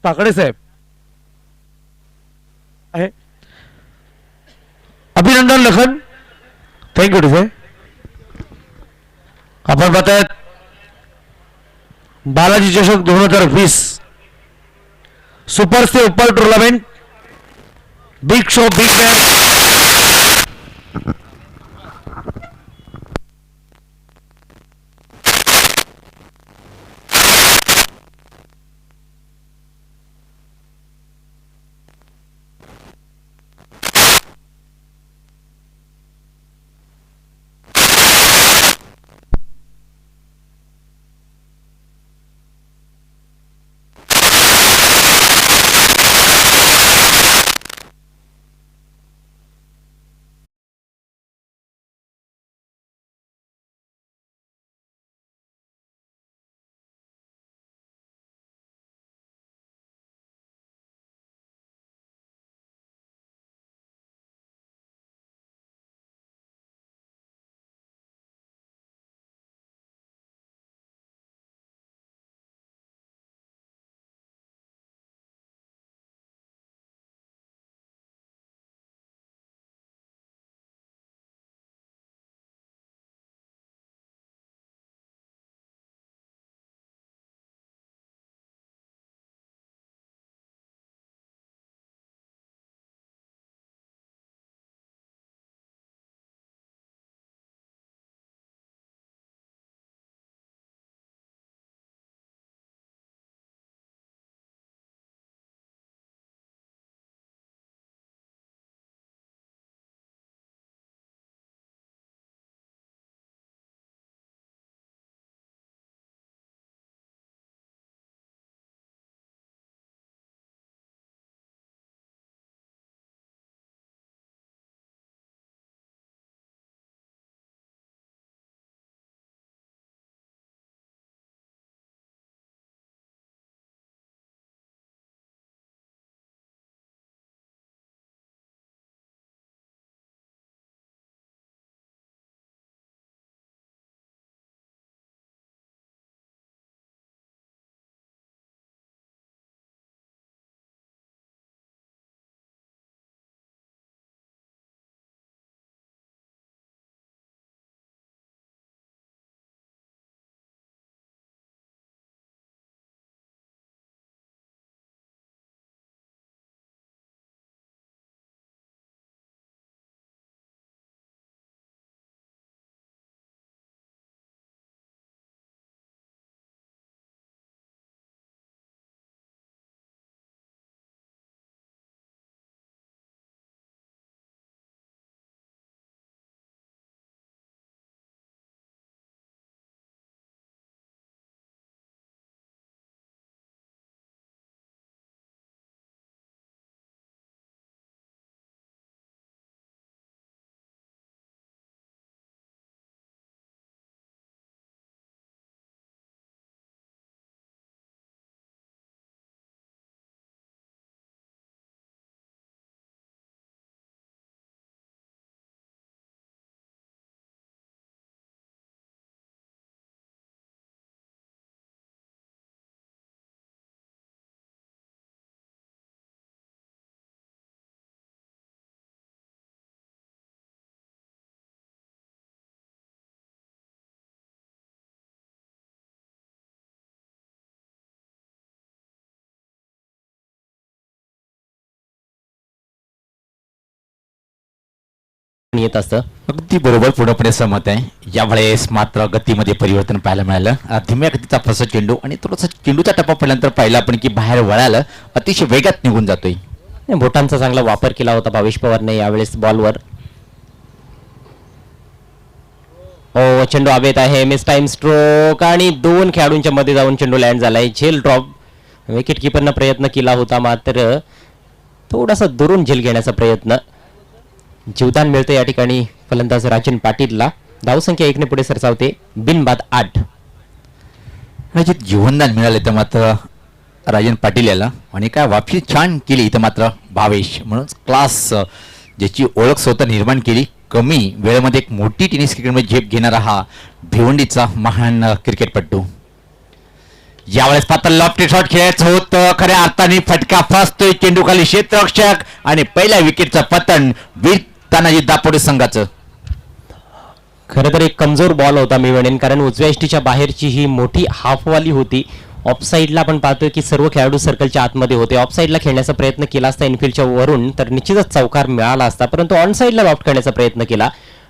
ताकडे साहेब आहे. अभिनंदन लखन, थँक्यू साहेब. आपण पाहतायत बालाजी चषक 2020 सुपर से ऊपर tournament, big show big match. येत असतं. अगदी बरोबर, पूर्णपणे सहमत आहे. यावेळेस मात्र गतीमध्ये परिवर्तन पाहायला मिळालं. धीम्या गतीचा फसा चेंडू आणि थोडासा चेंडूचा टप्पा पहिल्यांतर पाहिला आपण की बाहेर वळालं, अतिशय वेगात निघून जातोय. बोटांचा चांगला वापर केला होता भावेश पवारने यावेळेस बॉलवर. ओ चेंडू हवेत आहे, मिस टाइम स्ट्रोक आणि दोन खेळाडूंच्या मध्ये जाऊन चेंडू लँड झालाय. झेल ड्रॉप. विकेट किपरनं प्रयत्न केला होता मात्र थोडासा दुरून झेल घेण्याचा प्रयत्न. जीवदान मिळतं या ठिकाणी फलंदाज राजन पाटीलला. धावसंख्या 1 ने पुढे सरसावते. बिनबाद 8. जे जीवनदान मिळाले तर मात्र राजन पाटील याला, आणि काय वापसी छान केली इथं मात्र भावेश. म्हणून क्लास ज्याची ओळख स्वतः निर्माण केली. कमी वेळेमध्ये एक मोठी टेनिस क्रिकेटमध्ये झेप घेणारा हा भिवंडीचा महान क्रिकेटपटू. यावेळेस पात्र लॉफ्टी शॉट खेळायचं होतं, खऱ्या अर्थाने फटका फसतोय चेंडू खाली क्षेत्ररक्षक आणि पहिल्या विकेटचं पतन वीर तानाजी दापोडे संघाचं. खरं तर एक कमजोर बॉल होता मी म्हणेन, कारण उजव्या इष्टीच्या बाहेरची ही मोठी हाफवाली होती. ऑफसाईडला आपण पाहतोय की सर्व खेळाडू सर्कलच्या आतमध्ये होते. ऑफसाईडला खेळण्याचा प्रयत्न केला असता इनफिल्डच्या वरून तर निश्चितच चौकार मिळाला असता, परंतु ऑन साईडला लॉफ्ट करण्याचा प्रयत्न केला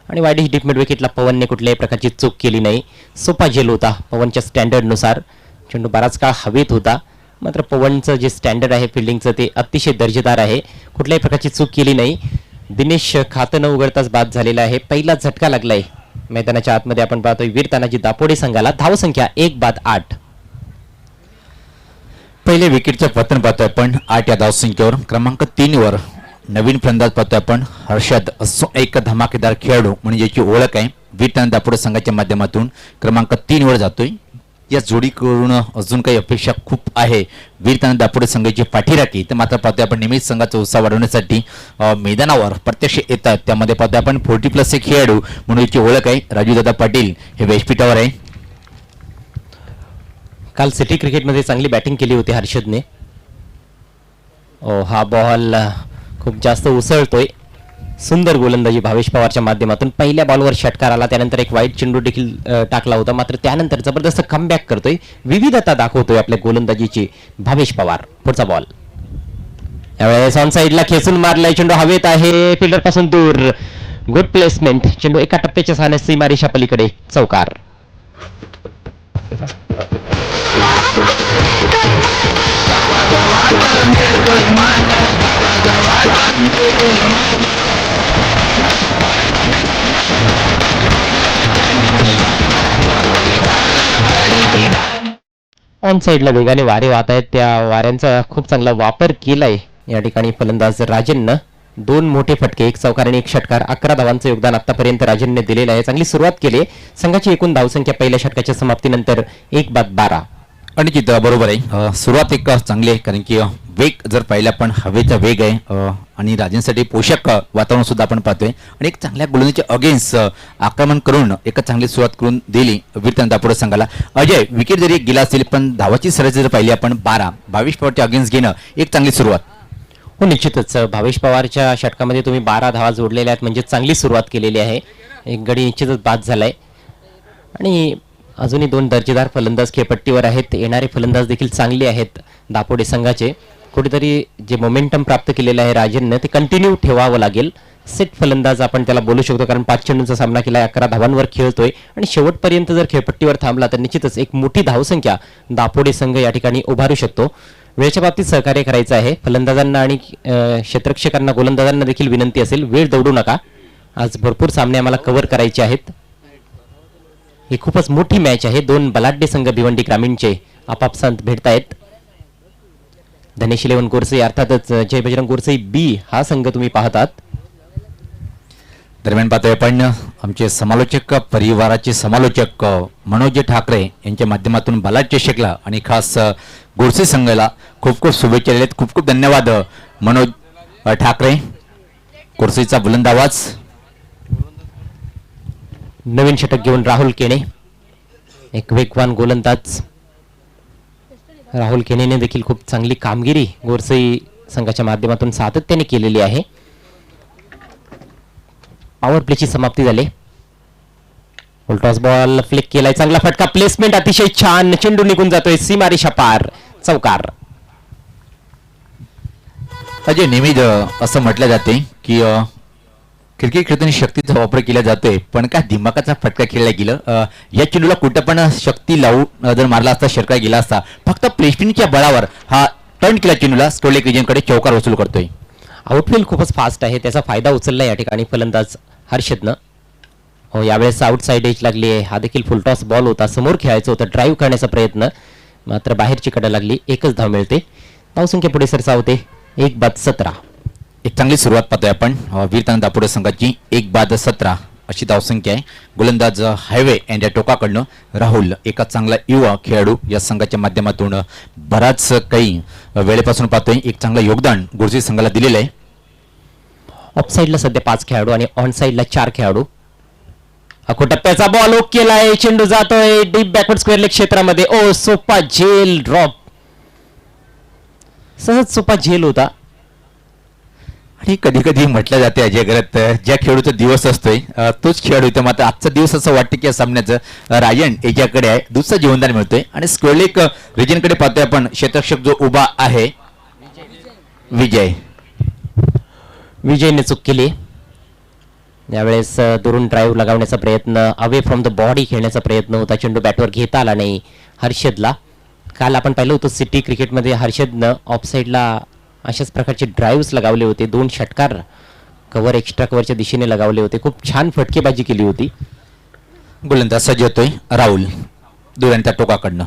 आणि वाईड डीप मिड विकेटला पवनने कुठल्याही प्रकारची चूक केली नाही. सोपा झेल होता पवनच्या स्टँडर्डनुसार. चेंडू बराच काळ हवेत होता, मात्र पवनचं जे स्टँडर्ड आहे फिल्डिंगचं ते अतिशय दर्जेदार आहे. कुठल्याही प्रकारची चूक केली नाही. दिनेश खातं न उघडताच बाद झालेला आहे. पहिला झटका लागलाय मैदानाच्या आतमध्ये. आपण पाहतोय वीर तानाजी दापोडे संघाला. धावसंख्या 1-8. पहिल्या विकेटचं पतन पाहतोय आपण 8 या धावसंख्येवर. क्रमांक 3 वर नवीन फलंदाज पाहतोय आपण हर्षद असो, एक धमाकेदार खेळाडू म्हणजे ज्याची ओळख आहे वीर तानाजी दापोडे संघाच्या माध्यमातून क्रमांक 3 वर जातोय. या जोडीकडून अजून काही अपेक्षा खूप आहे वीर तानाजी दापोडे संघाची पाठीराखी. तर मात्र पाहतोय आपण नेहमीच संघाचा उत्साह वाढवण्यासाठी मैदानावर प्रत्यक्ष येतात. त्यामध्ये पाहतोय आपण 40+ एक खेळाडू म्हणून याची ओळख आहे राजूदादा पाटील, हे व्यासपीठावर आहे. काल सिटी क्रिकेटमध्ये चांगली बॅटिंग केली होती हर्षदने. हा बॉल खूप जास्त उसळतोय. सुंदर गोलंदाजी भावेश पवारच्या माध्यमातून. पहिल्या बॉलवर षटकार आला, त्यानंतर एक वाईट चेंडू देखील टाकला होता, मात्र त्यानंतर जबरदस्त कमबॅक करतोय. विविधता दाखवतोय आपल्या गोलंदाजीची भावेश पवार. पुढचा बॉल यावेळेस ऑन साईडला खेचून मारलाय. चेंडू हवेत आहे, फिल्डर पासून दूर. Good placement. चेंडू एका टप्प्याच्या सहाय्याने सीमारेषा पलीकडे. चौकार. ऑन साईडला वेगाने वारे वाहत आहेत. त्या वाऱ्यांचा खूप चांगला वापर केलाय या ठिकाणी फलंदाज राजननं. 2 मोठे फटके, 1 चौकार आणि 1 षटकार. 11 धावांचं योगदान आतापर्यंत राजनने दिलेलं आहे. चांगली सुरुवात केली. संघाची एकूण धावसंख्या पहिल्या षटकाच्या समाप्तीनंतर 1-12. आणि जिथं बरोबर आहे, सुरुवात एक चांगली आहे, कारण की वेग जर पाहिला पण हवेचा वेग आहे आणि राजांसाठी पोषक वातावरण सुद्धा आपण पाहतोय. आणि एक चांगल्या गोलंदाजीच्या अगेन्स्ट आक्रमण करून एक चांगली सुरुवात करून दिली वीर तानाजी दापोडे संघाला. अजय, विकेट जरी गेला असेल पण धावाची सरासरी जर पाहिली आपण 12, भावेश पवारच्या अगेन्स्ट घेणं एक चांगली सुरुवात. हो, निश्चितच भावेश पवारच्या षटकामध्ये तुम्ही 12 धावा जोडलेल्या आहेत, म्हणजे चांगली सुरुवात केलेली आहे. एक गडी निश्चितच बाद झालाय आणि अजूनही 2 दर्जेदार फलंदाज खेळपट्टीवर आहेत. येणारे फलंदाज देखील चांगले आहेत दापोडे संघाचे. कुठेतरी जे मोमेंटम प्राप्त केलेलं आहे राजननं ते कंटिन्यू ठेवावं लागेल. सेट फलंदाज आपण त्याला बोलू शकतो, कारण 5 चेंडूंचा सामना केला, 11 धावांवर खेळतोय आणि शेवटपर्यंत जर खेळपट्टीवर थांबला तर निश्चितच एक मोठी धावसंख्या दापोडे संघ या ठिकाणी उभारू शकतो. वेळेच्या बाबतीत सहकार्य करायचं आहे फलंदाजांना आणि क्षेत्ररक्षकांना, गोलंदाजांना देखील विनंती असेल, वेळ दौडू नका. आज भरपूर सामने आम्हाला कव्हर करायचे आहेत. ही खूपच मोठी मॅच आहे. 2 बलाढ्य संघ भिवंडी ग्रामीणचे आपापसात भेटतायत. धनेश 11 गोरसई, अर्थातच जय बजरंग गोरसई बी हा संघ तुम्ही पाहतात. दरम्यान पाहतोय आपण आमचे समालोचक, परिवाराचे समालोचक मनोज ठाकरे यांच्या माध्यमातून बलाढ्य चषकला आणि खास गोरसे संघाला खूप खूप शुभेच्छा दिल्यात. खूप खूप धन्यवाद मनोज ठाकरे. गोरसेचा बुलंद आवाज. नवीन षटक घेऊन राहुल केने, एक वेगवान गोलंदाज. राहुल केनेने देखील खूप चांगली कामगिरी गोरसई संघाच्या माध्यमातून सातत्याने केलेली आहे. पॉवर प्लेची समाप्ती झाली. उलटॉस बॉल फ्लिक केलाय, चांगला फटका, प्लेसमेंट अतिशय छान. चेंडू निघून जातोय सीमारेषा पार. चौकार. अजय, नेहमीच असं म्हटलं जाते की क्रिकेट खेळताना शक्तीचा वापर केला जातोय, पण काय दिमागाचा फटका खेळला गेलं. या चेंडूला कुठं पण शक्ती लावून जर मारला असता, षटकार गेला असता. फक्त प्लेसमेंटच्या बळावर हा टर्न केला चेंडूला स्टोलेक रिजनकडे चौकार वसूल करतोय. आउटफील्ड खूपच फास्ट आहे, त्याचा फायदा उचलला या ठिकाणी फलंदाज हर्षदनं. हो, यावेळेस आउटसाइड एज लागली आहे. हा देखील फुलटॉस बॉल होता, समोर खेळायचं होतं, ड्राईव्ह करण्याचा प्रयत्न, मात्र बाहेरची कडा लागली. 1च धाव मिळते. धावसंख्या पुढे सरसावते. 1-17. एक चांगली सुरुवात पाहतोय आपण वीर तानाजी दापोडे संघाची. 1-17 अशी धावसंख्या आहे. गोलंदाज हायवे यांच्या टोकाकडनं राहुल, एका चांगला युवा खेळाडू या संघाच्या माध्यमातून बराच काही वेळेपासून पाहतोय एक चांगलं योगदान गोरसे संघाला दिलेलं आहे. ऑफ साईडला सध्या 5 खेळाडू आणि ऑन साईडला 4 खेळाडू. अको टप्प्याचा बॉल ओक केलाय, चेंडू जातोय डीप बॅकवर्ड स्क्वेअर लेग क्षेत्रामध्ये. ओ सोपा झेल ड्रॉप, सहज सोपा झेल होता. आणि कधी कधी म्हटलं जाते अजय करत ज्या खेळूचा दिवस असतोय तोच खेळाडू इथं मात्र आजचा दिवस असं वाटतं की या सामन्याचं रायन याच्याकडे आहे, दुसरा जीवनदान मिळतोय. आणि स्क्वेअर लेग रिजनकडे पाहतोय आपण, क्षेत्ररक्षक जो उभा आहे विजयने चूक केली. यावेळेस दुरून ड्राईव्ह लगावण्याचा प्रयत्न, अवे फ्रॉम द बॉडी खेळण्याचा प्रयत्न होता, चेंडू बॅटवर घेता आला नाही हर्षदला. काल आपण पाहिलं होतं सिटी क्रिकेटमध्ये हर्षदनं ऑफसाईडला अशाच प्रकारचे ड्राईव्ह्स लगावले होते, 2 षटकार कव्हर एक्स्ट्रा कव्हरच्या दिशेने लगावले होते, खूप छान फटकेबाजी केली होती. गोलंदाज सज्ज होतोय राहुल दुरांच्या टोकाकडनं.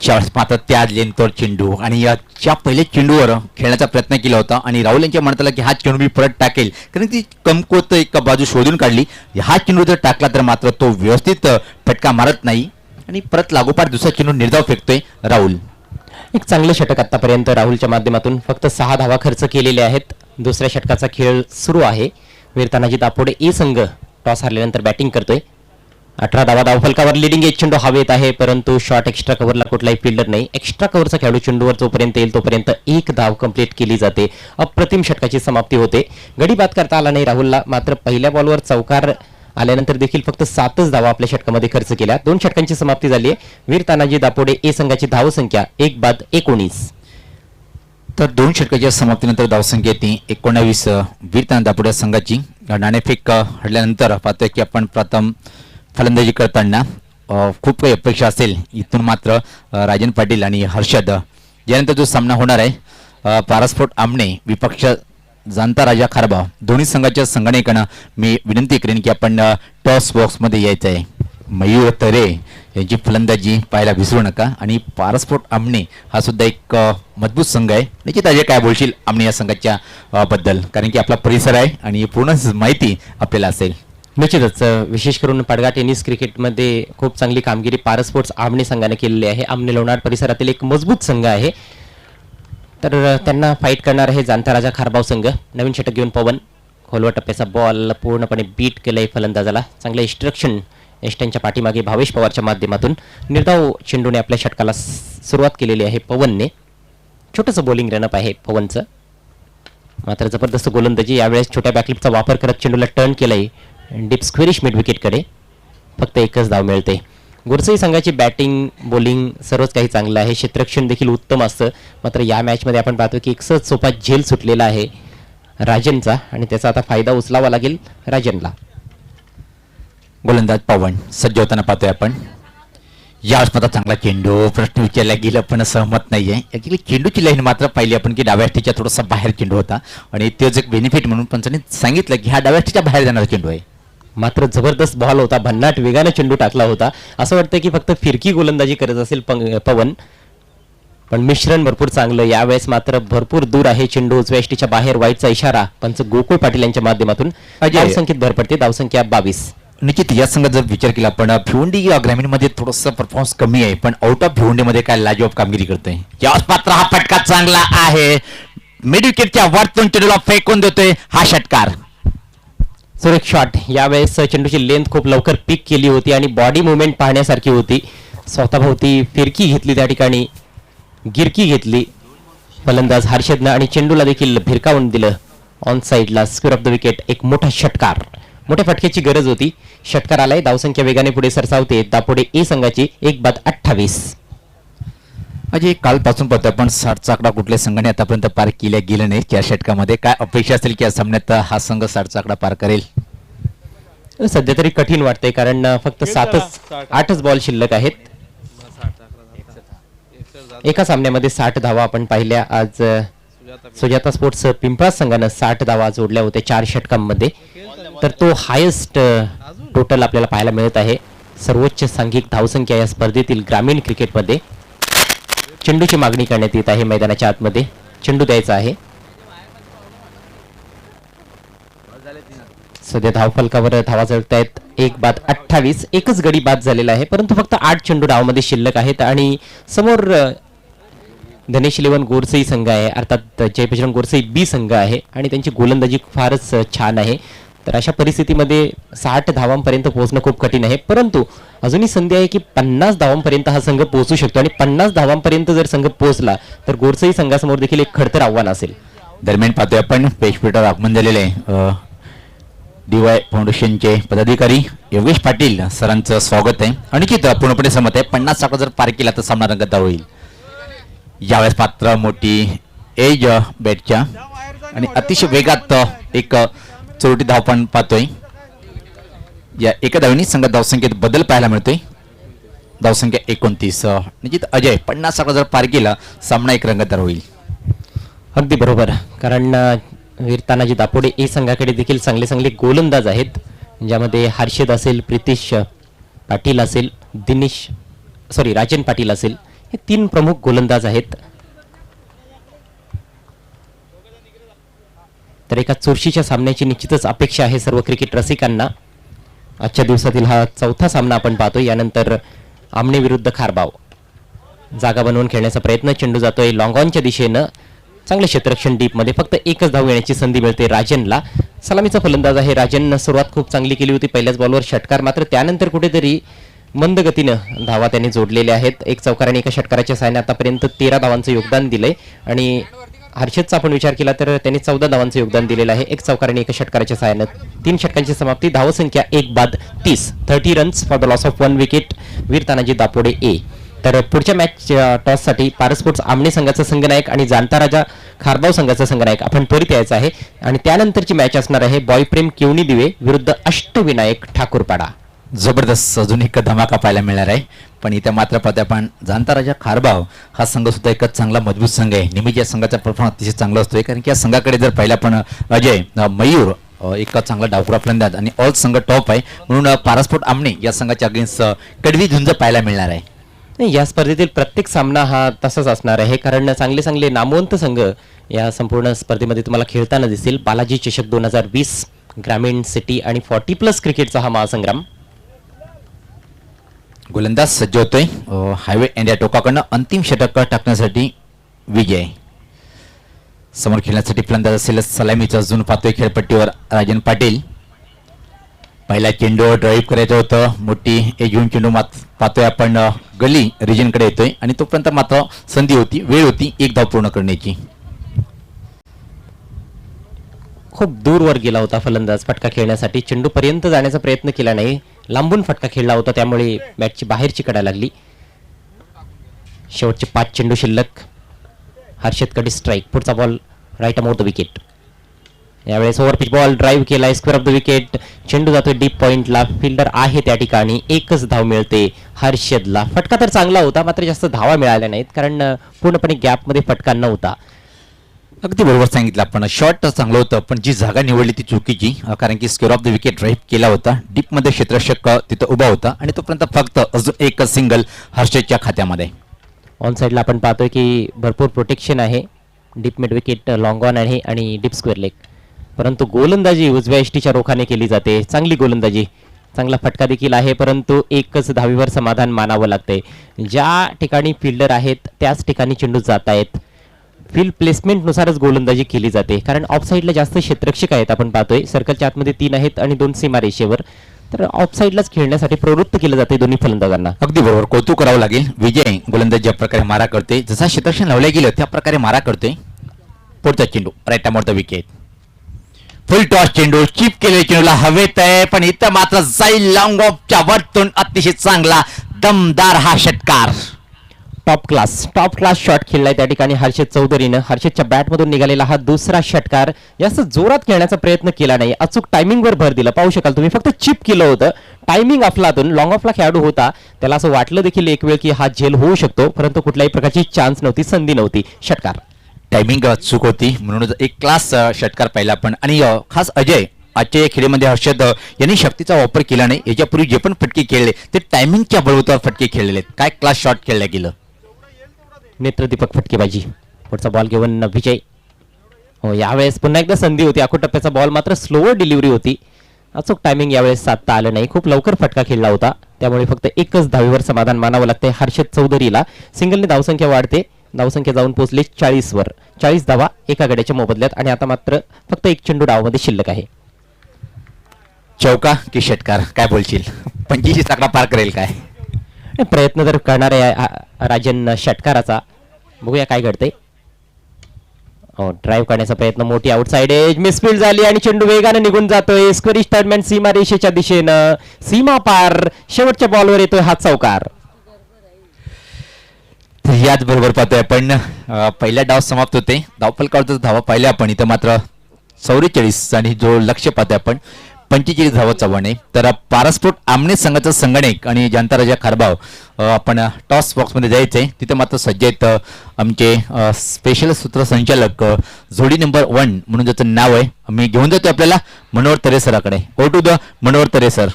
चार्ल्स मात्र त्या लेनतोड चेंडू आणि याच्या पहिले चेंडूवर खेळण्याचा प्रयत्न केला होता आणि राहुल यांच्या म्हणत आला की हा चेंडू मी परत टाकेल, कारण ती कमकुवत एक बाजू शोधून काढली. हा चेंडू जर टाकला तर मात्र तो व्यवस्थित फटका मारत नाही आणि परत लागोपाठ दुसरा चेंडू निर्धाव फेकतोय राहुल. एक चांगलं षटक आतापर्यंत राहुलच्या माध्यमातून, फक्त 6 धावा खर्च केलेले आहेत. दुसऱ्या षटकाचा खेळ सुरू आहे. वीर तानाजी दापोडे ए संघ टॉस हारल्यानंतर बॅटिंग करतोय. 18 धावा धावफलकावर लिडिंग एज. चेंडू हवेत आहे परंतु शॉर्ट एक्स्ट्रा कव्हरला कुठलाही फिल्डर नाही. एक्स्ट्रा कव्हरचा खेळाडू चेंडूवर जोपर्यंत येईल तोपर्यंत 1 धाव कंप्लीट केली जाते. अप्रतिम षटकाची समाप्ती होते. गडी बाद करता आला नाही राहुलला, मात्र पहिल्या बॉलवर चौकार आल्यानंतर देखील फक्त 7च धावा आपल्या षटकामध्ये खर्च केल्या. 2 षटकांची समाप्ती झाली आहे. वीर तानाजी दापोडे ए संघाची धावसंख्या 1 बाद 19. तर 2 षटकाच्या समाप्तीनंतर धावसंख्या ती 19 वीर तानाजी दापोडे संघाची. नाणेफेक हरल्यानंतर पाहतोय की आपण प्रथम फलंदाजी करताना खूप काही अपेक्षा असेल इथून, मात्र राजन पाटील आणि हर्षद यानंतर जो सामना होणार आहे पारसपोर्ट आमने विपक्ष जाणता राजा खारबाव, दोन्ही संघाच्या संघटनेकडनं मी विनंती करेन की आपण टॉस बॉक्समध्ये यायचं आहे. मयूर तरे यांची फलंदाजी पाहायला विसरू नका. आणि पारसपोर्ट आमने हा सुद्धा एक मजबूत संघ आहे. निश्चित अजय काय बोलशील आमने या संघाच्या बद्दल, कारण की आपला परिसर आहे आणि पूर्ण माहिती आपल्याला असेल. निश्चितच विशेष करून पडगा टेनिस क्रिकेटमध्ये खूप चांगली कामगिरी पारस्पोर्ट्स आमने संघाने केलेली आहे. आमने लोणार परिसरातील एक मजबूत संघ आहे. तर त्यांना फाईट करणार आहे जाणता राजा खारबाव संघ. नवीन षटक घेऊन पवन, खोलवा टप्प्याचा बॉल पूर्णपणे बीट केलंय फलंदाजाला. चांगलं इन्स्ट्रक्शन एस्टनच्या पाठीमागे भावेश पवारच्या माध्यमातून निर्धाव चेंडूने आपल्या षटकाला सुरुवात केलेली आहे पवनने. छोटंसं बॉलिंग रनअप आहे पवनचं, मात्र जबरदस्त गोलंदाजी. यावेळेस छोट्या बॅकलिपचा वापर करत चेंडूला टर्न केलंय डीप स्क्वेरिश मिड विकेटकडे. फक्त 1च धाव मिळते. गुरसई संघाची बॅटिंग बॉलिंग सर्वच काही चांगलं आहे. क्षेत्ररक्षण देखील उत्तम असतं, मात्र या मॅचमध्ये आपण पाहतो की एक सहज सोपा झेल सुटलेला आहे राजनचा आणि त्याचा आता फायदा उचलावा लागेल राजनला. गोलंदाज पवन सज्ज होताना पाहतोय आपण. यावेळेस मात्र चांगला चेंडू, प्रश्न विचारला गेला पण सहमत नाहीये. ऍक्च्युली चेंडूची लाईन मात्र पाहिली आपण की डाव्या स्टेच्या थोडासा बाहेर चेंडू होता आणि तेच एक बेनिफिट म्हणून पंचांनी सांगितलं की हा डाव्या स्टेच्या बाहेर जाणारा चेंडू आहे. मात्र जबरदस्त बॉल होता, भन्नाट वेगाने चेंडू टाकला होता. असं वाटतं की फक्त फिरकी गोलंदाजी करत असेल पवन, पण मिश्रण भरपूर चांगलं. यावेळेस मात्र भरपूर दूर आहे चेंडू उजव्या स्टेच्या बाहेर. वाईटचा इशारा पंच गोकुळ पाटील यांच्या माध्यमातून. धावसंख्येत भर पडते, धावसंख्या 22. निश्चित या संघात जर विचार केला आपण भिवंडी ग्रामीणमध्ये थोडंसं परफॉर्मन्स कमी आहे, पण आउट ऑफ भिवंडीमध्ये काय लाजवाब कामगिरी करतोय. यावेळेस मात्र हा फटका चांगला आहे, मिड विकेटच्या वरतून चेंडूला फेकून देतोय हा षटकार. सुरेख शॉट. यावेळेस चेंडूची लेंथ खूप लवकर पिक केली होती आणि बॉडी मुवमेंट पाहण्यासारखी होती. स्वतःभोवती फिरकी घेतली, त्या ठिकाणी गिरकी घेतली फलंदाज हर्षदनं आणि चेंडूला देखील भिरकावून दिलं ऑन साईडला. Square off the wicket. एक मोठा षटकार, मोठ्या फटक्याची गरज होती. षटकार आलाय. धावसंख्या वेगाने पुढे सरसावते. दापोडे ए संघाची 1 बाद 28. अजय कालपासून पाहतो आपण 60चा आकडा कुठल्या संघाने आतापर्यंत पार केल्या गेला नाही. त्या षटकामध्ये काय अपेक्षा असेल की या सामन्यात हा संघ 60चा आकडा पार करेल? सध्या तरी कठीण वाटतंय, कारण फक्त 8च बॉल शिल्लक आहेत. एका सामन्यामध्ये 60 धावा आपण पाहिल्या. आज सुजाता स्पोर्ट्स पिंपळा संघानं 60 धावा जोडल्या होत्या 4 षटकांमध्ये. तर तो हायेस्ट टोटल आपल्याला पाहायला मिळत आहे. सर्वोच्च सांघिक धावसंख्या या स्पर्धेतील ग्रामीण क्रिकेटमध्ये. चेंडूची मागणी करण्यात येत आहे मैदानाच्या आतमध्ये. चेंडू द्यायचा आहे. सध्या धावफलकावर धावा जळत आहेत. 1 बाद 28. एकच गडी बाद झालेला आहे, परंतु फक्त 8 चेंडू डावमध्ये शिल्लक आहेत आणि समोर धनेश इलेव्हन गोरसई संघ आहे, अर्थात जय बजरंग गोरसई बी संघ आहे आणि त्यांची गोलंदाजी फारच छान आहे. तर अशा परिस्थितीमध्ये 60 धावांपर्यंत पोहोचणं खूप कठीण आहे, परंतु अजूनही संधी आहे की 50 धावांपर्यंत हा संघ पोहोचू शकतो आणि 50 धावांपर्यंत जर संघ पोहोचला तर गोरसई संघासमोर देखील एक खडतर आव्हान असेल. दरम्यान पाहतोय आपण पेशपेठावर आगमन झालेले DY फाउंडेशनचे पदाधिकारी योगेश पाटील सरांचं स्वागत आहे. अनिकेत पूर्णपणे सहमत आहे. 50 जर पार केला तर सामना रंगतदार होईल. यावेळेस पात्र मोठी एज बॅटच्या आणि अतिशय वेगात एक चोरटी धाव पण पाहतोय. या एका धावेने संघात धावसंख्येत बदल पाहायला मिळतोय. धावसंख्या 29. निश्चित अजय 50 जर पार केला सामना एक रंगतदार होईल. अगदी बरोबर, कारण वीर तानाजी दापोडे ए संघाकडे देखील चांगले चांगले गोलंदाज आहेत, ज्यामध्ये हर्षद असेल, प्रितिश पाटील असेल, राजन पाटील असेल, हे 3 प्रमुख गोलंदाज आहेत. तर एका चुरशीच्या सामन्याची निश्चितच अपेक्षा आहे सर्व क्रिकेट रसिकांना. आजच्या दिवसातील हा 4था सामना आपण पाहतो. यानंतर आमने विरुद्ध खारबाव जागा बनवून खेळण्याचा प्रयत्न. चेंडू जातोय लॉंग ऑनच्या दिशेनं. चांगले क्षेत्ररक्षण डीपमध्ये. फक्त एकच धाव येण्याची संधी मिळते राजनला. सलामीचा फलंदाज आहे राजन. सुरुवात खूप चांगली केली होती, पहिल्याच बॉलवर षटकार, मात्र त्यानंतर कुठेतरी मंद गतीनं धावा त्यांनी जोडलेल्या आहेत. एक चौकार आणि एका षटकाराच्या साहाय्याने आतापर्यंत 13 धावांचं योगदान दिलंय आणि हर्षदचा आपण विचार केला तर त्यांनी 14 धावांचं योगदान दिलेलं आहे. एक चौकार आणि एका षटकाराच्या साहाय्यानं 3 षटकांची समाप्ती. धावसंख्या 1 बाद 30. 30 runs for the loss of 1 wicket Veer Tanaji Dapode A. तर पुढच्या मॅच टॉससाठी पारस्पोर्ट्स आमने संघाचा संघनायक आणि जाणता राजा खारबाव संघाचा संघनायक आपण त्वरित यायचा आहे. आणि त्यानंतरची मॅच असणार आहे बॉयप्रेम केवनी दिवे विरुद्ध अष्टविनायक ठाकूरपाडा. जबरदस्त अजून एक धमाका पाहायला मिळणार आहे. पण इथे मात्र पाहता आपण जाणता राजा खारबाव हा संघ सुद्धा एक चांगला मजबूत संघ आहे. नेहमीच या संघाचा परफॉर्मन्स अतिशय चांगला असतोय, कारण की या संघाकडे जर पाहिला पण अजय मयूर एक चांगला डावखुरा फलंदाज आणि ऑल संघ टॉप आहे, म्हणून पारस्पोर्ट आमने या संघाच्या अगेन्स्ट कडवी झुंज पाहायला मिळणार आहे. या स्पर्धेतील प्रत्येक सामना हा तसाच असणार आहे, कारण चांगले चांगले नामवंत संघ या संपूर्ण स्पर्धेमध्ये तुम्हाला खेळताना दिसतील. बालाजी चषक 2020, ग्रामीण सिटी आणि 40+ क्रिकेटचा हा महासंग्राम. गोलंदाज सज्ज होतोय हायवे इंडिया टोकाकडनं अंतिम षटक टाकण्यासाठी विजय. समोर खेळण्यासाठी फलंदाज असेल सलामीचा अजून पाहतोय खेळपट्टीवर राजन पाटील. पहिला चेंडू ड्राईव्ह करायचं होतं, मोठी एजून चेंडू पाहतोय आपण गली रिजनकडे येतोय आणि तोपर्यंत मात्र संधी होती, वेळ होती एक धाव पूर्ण करण्याची. खूप दूरवर गेला होता फलंदाज फटका खेळण्यासाठी. चेंडू पर्यंत जाण्याचा प्रयत्न केला नाही, लांबून फटका खेळला होता, त्यामुळे बॅटची बाहेरची कडा लागली. शेवटचे 5 चेंडू शिल्लक. हर्षदकडे स्ट्राईक. पुढचा बॉल राईट अमोर द विकेट. यावेळेस ओव्हरपिच बॉल ड्राईव्ह केला, स्क्वेअर ऑफ द विकेट. चेंडू जातोय डीप पॉइंटला. फिल्डर आहे त्या ठिकाणी. एकच धाव मिळते हर्षदला. फटका तर चांगला होता, मात्र जास्त धावा मिळाल्या नाहीत, कारण पूर्णपणे गॅपमध्ये फटका नव्हता. अगदी बरोबर सांगितलं आपण. शॉट चांगलं होतं, पण जी जागा निवडली ती चुकीची, कारण की square off the wicket drive केला होता. डीपमध्ये क्षेत्ररक्षक तिथं उभा होता आणि तोपर्यंत फक्त अजून एक सिंगल हर्षदच्या खात्यामध्ये. ऑन साईडला आपण पाहतोय की भरपूर प्रोटेक्शन आहे. Deep mid wicket, long on आहे आणि डीप स्क्वेअर लेग. परंतु गोलंदाजी उजव्या एष्टीच्या रोखाने केली जाते. चांगली गोलंदाजी, चांगला फटका देखील आहे, परंतु एकच धावीवर समाधान मानावं लागतंय. ज्या ठिकाणी फिल्डर आहेत त्याच ठिकाणी चेंडू जात आहेत. फील्ड प्लेसमेंटनुसारच गोलंदाजी केली जाते, कारण ऑफ साईडला जास्त क्षेत्ररक्षक आहेत. आपण पाहतोय सर्कलच्या आतमध्ये 3 आहेत आणि 2 सीमारेषेवर. तर ऑफ साईडलाच खेळण्यासाठी प्रवृत्त केलं जाते दोन्ही फलंदाजांना. अगदी बरोबर, कौतुक करावं लागेल. विजय गोलंदाज ज्या प्रकारे मारा करते, जसा क्षेत्ररक्षण लावलं गेलं त्या प्रकारे मारा करतोय. पुढचा चेंडू राईट अमोर द विकेट. फुल टॉस चेंडू, चिप केलेल्या चेंडूला हवेत आहे, पण इथं मात्र जाईल लॉंग ऑफच्या वरतून. अतिशय चांगला दमदार हा षटकार. टॉप क्लास शॉट खेळलाय त्या ठिकाणी हर्षद चौधरीनं. हर्षदच्या बॅटमधून निघालेला हा दुसरा षटकार. जास्त जोरात खेळण्याचा प्रयत्न केला नाही, अचूक टायमिंगवर भर दिला. पाहू शकाल तुम्ही, फक्त चिप केलं होतं. टायमिंग अफलातून. लॉंग ऑफला खेळाडू होता, त्याला असं वाटलं देखील एक वेळ की हा झेल होऊ शकतो, परंतु कुठल्याही प्रकारची चान्स नव्हती, संधी नव्हती. षटकार. टायमिंग चूक होती, म्हणून एक क्लास षटकार पाहिला आपण. आणि खास अजय आजच्या खेळीमध्ये हर्षद यांनी शक्तीचा वापर केला नाही. याच्यापूर्वी जे पण फटके खेळले ते टायमिंगच्या बळवत्यावर फटके खेळलेले आहेत. काय क्लास शॉट खेळलं गेलं. नेत्रदीपक फटकेबाजी. पुढचा बॉल घेऊन विजय. हो, यावेळेस पुन्हा एकदा संधी होती. आखूड टप्प्याचा बॉल, मात्र स्लोअर डिलिव्हरी होती. अचूक टायमिंग यावेळेस साधता आलं नाही. खूप लवकर फटका खेळला होता, त्यामुळे फक्त एकच धावीवर समाधान मानावं लागतंय हर्षद चौधरीला. सिंगलने धावसंख्या वाढते. धावसंख्या जाऊन पोहोचली 40 वर. 40 धावा एका गड्याच्या मोबदल्यात आणि आता मात्र फक्त एक चेंडू डावामध्ये शिल्लक आहे. चौका की षटकार काय बोलशील? 25 आकडा पार करेल काय? प्रयत्न तर करणार आहे राजन षटकाराचा. बघूया काय घडतंय. ड्राईव्ह करण्याचा प्रयत्न, मोठी आउटसाइड एज मिसफील्ड झाली आणि चेंडू वेगाने निघून जातोय. स्कोरिश टर्नमॅन सीमा रेषेच्या दिशेनं, सीमा पार शेवटच्या बॉलवर येतोय हा चौकार. याच बरोबर पाहतोय आपण पहिला डाव समाप्त होते. धावफलकावरचा धावा पाहिल्या आपण, इथं मात्र 44 आणि जो लक्ष पाहतोय आपण 45 धावाचा वन आहे. तर पारस्फोट आमने संघाचा संगणक आणि जनता राजा खारबाव आपण टॉस बॉक्समध्ये जायचंय. तिथे मात्र सज्ज आहेत आमचे स्पेशल सूत्रसंचालक जोडी नंबर 1 म्हणून ज्याचं नाव आहे. मी घेऊन जातो आपल्याला मनोहर तरे सराकडे. Oh to the Manohar Tare sir.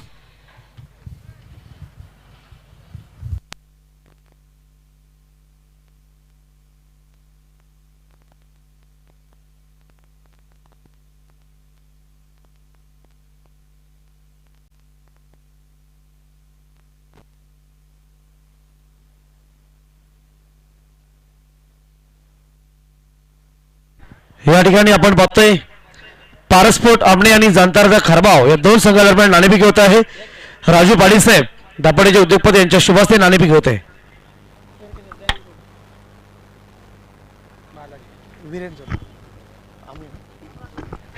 या ठिकाणी आपण बघतोय पारस्फोट आमणे आणि जांताराचा खारबाव या दोन संघादरम्यान नाणेफेक होत आहे. राजू पाटील साहेब दापोडेचे उद्योगपती यांच्या शुभ हस्ते नाणेफेक होत आहे.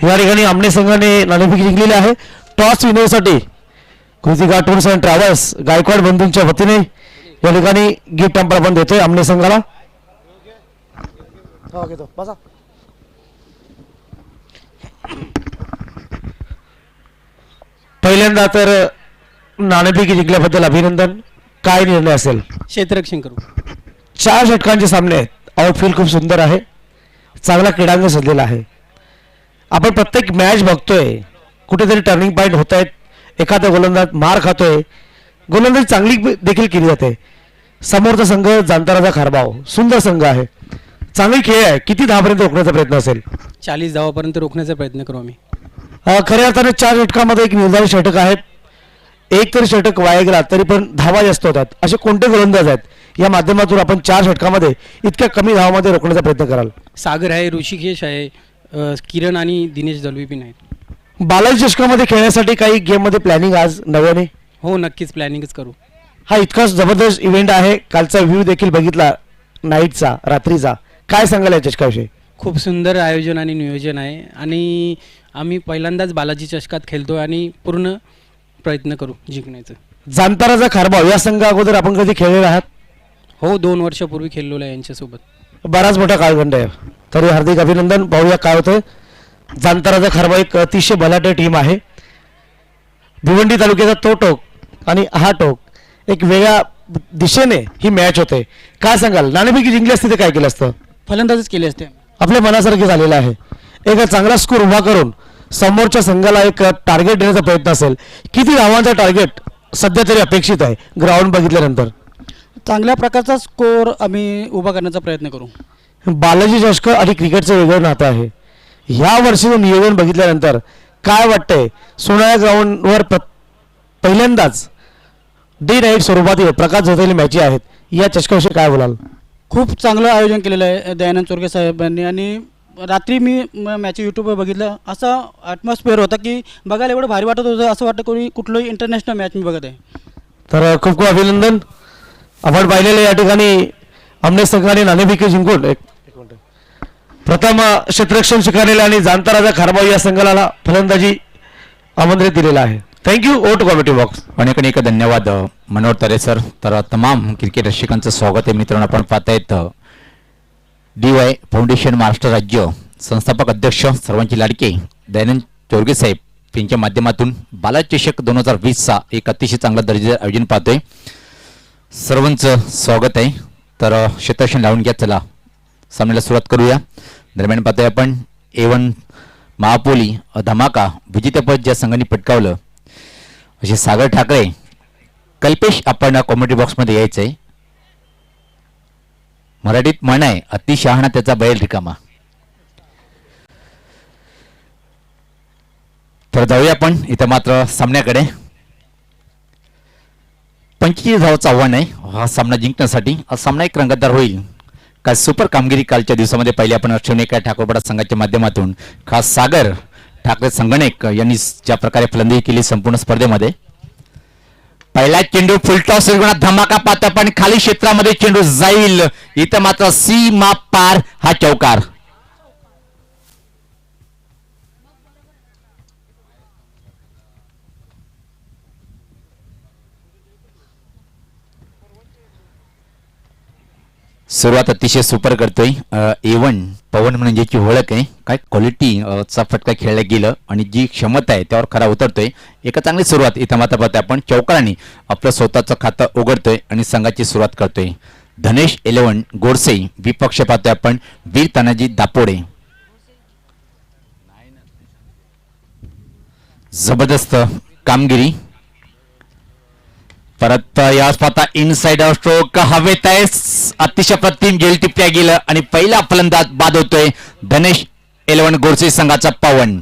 या ठिकाणी आमणे संघाने नाणेफेक जिंकलेली आहे. टॉस विनरसाठी Kritika tours and travels Gaikwad बंधूंच्या वतीने या ठिकाणी गिफ्ट हॅम्पर आपण देतोय आमणे संघाला. पहिल्यांदा तर नाणेफेक जिंकल्याबद्दल अभिनंदन. काय निर्णय असेल? क्षेत्ररक्षण करू. 4 षटकांचे सामने आहेत. आउटफील्ड खूप सुंदर आहे, चांगला क्रीडांगण सजलेला आहे. आपण प्रत्येक मॅच बघतोय कुठेतरी टर्निंग पॉईंट होत आहेत. एखादा गोलंदाज मार खातोय, गोलंदाजी चांगली देखील केली जाते. समोरचा संघ जांताराचा खारबाव सुंदर संघ आहे, चांगली खेळ आहे. किती धावापर्यंत रोखण्याचा प्रयत्न असेल? 40 धावापर्यंत रोखण्याचा प्रयत्न करू आम्ही. खऱ्या अर्थाने 4 षटकामध्ये एक निर्धारित षटक आहेत. एक तरी षटक वाया गेला तरी पण धावा जास्त होतात. असे कोणते गोलंदाज आहेत या माध्यमातून आपण 4 षटकामध्ये इतक्या कमी धावामध्ये रोखण्याचा प्रयत्न कराल? सागर आहे, ऋषिकेश आहे, किरण आणि दिनेश दलवी पण आहेत. बालाजी चषकामध्ये खेळण्यासाठी काही गेममध्ये प्लॅनिंग आज नव्याने? हो, नक्कीच प्लॅनिंगच करू. हा इतका जबरदस्त इव्हेंट आहे. कालचा व्ह्यू देखील बघितला नाईटचा, रात्रीचा. काय सांगाल या चषकाविषयी? खूप सुंदर आयोजन आणि नियोजन आहे आणि आम्ही पहिल्यांदाच बालाजी चषकात खेळतोय आणि पूर्ण प्रयत्न करू जिंकण्याचं. जांताराचा खारबाव या संघ अगोदर आपण कधी खेळलेले आहात? हो, 2 वर्षापूर्वी खेळलेलो आहे यांच्यासोबत. बराच मोठा कालखंड आहे. तरी हार्दिक अभिनंदन. पाहूया काय होतं. जांताराचा खारबाव एक अतिशय बलाढ्य टीम आहे. भिवंडी तालुक्याचा तो टोक आणि हा टोक एक वेगळ्या दिशेने ही मॅच होते. काय सांगाल? नाणेफेकी जिंकली असती तर काय केलं असतं? फलंदाजच केले असते. आपल्या मनासारखे झालेलं आहे. एक चांगला स्कोर उभा करून समोरच्या संघाला एक टार्गेट देण्याचा प्रयत्न असेल. किती धावांचा टार्गेट सध्या तरी अपेक्षित आहे ग्राउंड बघितल्यानंतर? चांगल्या प्रकारचा स्कोर आम्ही उभा करण्याचा प्रयत्न करू. बालाजी चषक आणि क्रिकेटचं वेगळं नातं आहे. ह्या वर्षीचं नियोजन बघितल्यानंतर काय वाटतंय? सोनाळ्या ग्राउंडवर पहिल्यांदाच डे नाईट स्वरूपातील प्रकाश झोतेली मॅची आहेत. या चषकाविषयी काय बोलाल? खूप चांगलं आयोजन केलेलं आहे दयानंद चोरगे साहेबांनी आणि रात्री मी मॅच यूट्यूबवर बघितलं. असा ॲटमॉस्फिअर होता की बघायला एवढं भारी वाटत होतं, असं वाटतं कोणी कुठलंही इंटरनॅशनल मॅच मी बघत आहे. तर खूप खूप अभिनंदन. आपण पाहिलेलं या ठिकाणी आमने संघाने नाणेफेकी जिंकून प्रथम क्षेत्ररक्षण स्वीकारलेलं आणि जांताराचा खारबाव या संघाला फलंदाजी आमंत्रित दिलेला आहे. Thank you. Oh to comedy box. अनेक धन्यवाद मनोहर तरे सर. तर तमाम क्रिकेट रसिकांचं स्वागत आहे. मित्रांनो, आपण पाहतायत DY फाउंडेशन महाराष्ट्र राज्य संस्थापक अध्यक्ष सर्वांचे लाडके दयानंद चोरगे साहेब यांच्या माध्यमातून बालाजी चषक 2020चा एक अतिशय चांगला दर्जेदार आयोजन पाहतोय. सर्वांचं स्वागत आहे. तर क्षेत्ररक्षण लावून घ्या. चला सामन्याला सुरुवात करूया. दरम्यान पाहतोय आपण A1 महापोली धमाका विजेतेपद ज्या संघाने पटकावलं असे सागर ठाकरे, कल्पेश आपण कॉमेडी बॉक्समध्ये यायचं आहे. मराठीत म्हण आहे, अति शहाणा त्याचा बैल रिकामा. तर जाऊया आपण इथं मात्र सामन्याकडे. 25 धावाचं आव्हान आहे हा सामना जिंकण्यासाठी. हा सामना एक रंगतदार होईल. काय सुपर कामगिरी कालच्या दिवसामध्ये पाहिली आपण अश्विनी ठाकूरपाडा संघाच्या माध्यमातून. खास सागर ठाकरे संगणक यांनी ज्या प्रकारे फलंदाजी केली संपूर्ण स्पर्धेमध्ये. पहिला चेंडू फुलटॉस धमाका पाहतो पण खाली क्षेत्रामध्ये चेंडू जाईल. इथं मात्र सीमा पार हा चौकार. सुरुवात अतिशय सुपर करतोय A1 पवन म्हणून ज्याची ओळख आहे. काय क्वालिटी चा फटका खेळला गेलं आणि जी क्षमता आहे त्यावर खरा उतरतोय. एका चांगली सुरुवात इथं मात्र पाहतोय आपण चौकारांनी आपलं स्वतःचं खातं उघडतोय आणि संघाची सुरुवात करतोय. धनेश 11 गोडसे विपक्ष पाहतोय आपण वीर तानाजी दापोडे. जबरदस्त कामगिरी. परत याच पाहता इनसाइड स्ट्रोक हवेत आहे. अतिशय प्रतिम जेल टिप्प्या गेलं आणि पहिला फलंदाज बाद होतोय धनेश 11 गोडसे संघाचा पवन.